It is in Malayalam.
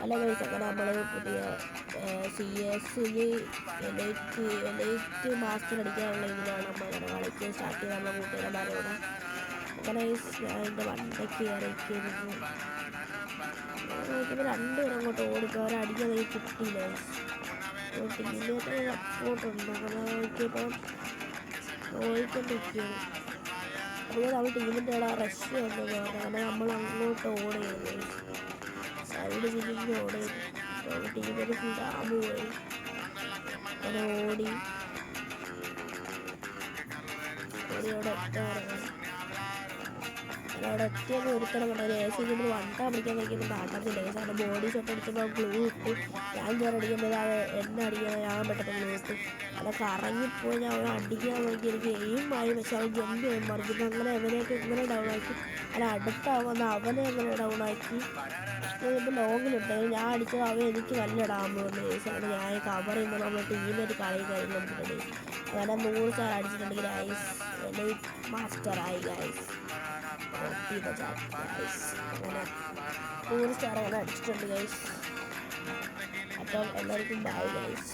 അല്ല ഗൈസ്, അങ്ങനെ നമ്മൾ പുതിയ CS എലൈറ്റ് മാസ്റ്റർ അടിക്കാനുള്ള ഇതിലാണ് നമ്മൾ അങ്ങനെ കളിക്കാൻ സ്റ്റാർട്ട് ചെയ്ത് നമ്മളെ കൂട്ടുകാരന്മാരോട്. അങ്ങനെ ഞാൻ എൻ്റെ വണ്ടയ്ക്ക് കയറിയിരിക്കുന്നു. നോക്കിയപ്പോൾ രണ്ടുപേരും അങ്ങോട്ട് ഓടിപ്പോൾ അവരടിക്കാൻ കിട്ടിയില്ല. ടീമിനൊക്കെ സപ്പോർട്ടുണ്ട്. അങ്ങനെ നോക്കിയപ്പോൾ ഓടിക്കൊണ്ടിരിക്കുകയാണ്. അതുപോലെ നമ്മൾ ടീമിൻ്റെ അവിടെ റഷ് വന്നതാണ്. അങ്ങനെ നമ്മൾ അങ്ങോട്ട് ഓടുകയാണ്. സൈഡ് തിരിഞ്ഞ് ഓടുകയാണ്. ടീമിന് ഫുൾ ഡാമ് പോയി. അങ്ങനെ ഓടി അവിടെ എത്താറാണ്. അവിടെ എത്തിയെന്ന് ഒരുത്തരം കണ്ടത് AC നമ്മൾ വണ്ടാ പിടിക്കാൻ കഴിക്കുമ്പോൾ കാട്ടത്തില്ല. കാരണം ബോഡി ഷോട്ട് അടിച്ചപ്പോൾ ഗ്ലൂ ഇട്ട് ഞാൻ കയറി അടിക്കുമ്പോൾ എന്നെ അടിക്കാൻ ഞാൻ പെട്ടെന്ന് ഗ്ലൂ ഇട്ട് അവിടെ കറങ്ങിപ്പോയി. ഞാൻ അവനെ അടിക്കാൻ നോക്കി എനിക്ക് എയിമായി. പക്ഷെ അവൻ ജമ്പ് ചെയ്യാൻ മറിച്ചിട്ട് അങ്ങനെ അവനെയൊക്കെ ഇങ്ങനെ ഡൗൺ ആക്കി. അല്ല അടുത്താവുന്ന അവനെ അങ്ങനെ ഡൗൺ ആക്കി. ഇപ്പോൾ ലോങ്ങിലിട്ട് ഞാൻ അടിച്ചത് അവൻ എനിക്ക് നല്ല ഡാമ് വന്നു. ഗൈസാണ് ഞാൻ കവർ ചെയ്യുമ്പോൾ നമ്മൾ ടീമായിട്ട് കളി കഴിഞ്ഞിട്ടുണ്ട്. അങ്ങനെ 100 സ്റ്റാർ അടിച്ചിട്ടുണ്ടെങ്കിൽ ഗൈസ് എലൈറ്റ് മാസ്റ്റർ ആയി ഗൈസ്. അങ്ങനെ 100 സ്റ്റാർ അങ്ങനെ അടിച്ചിട്ടുണ്ട് ഗൈസ്. അപ്പം എല്ലാവർക്കും ബൈ ഗൈസ്.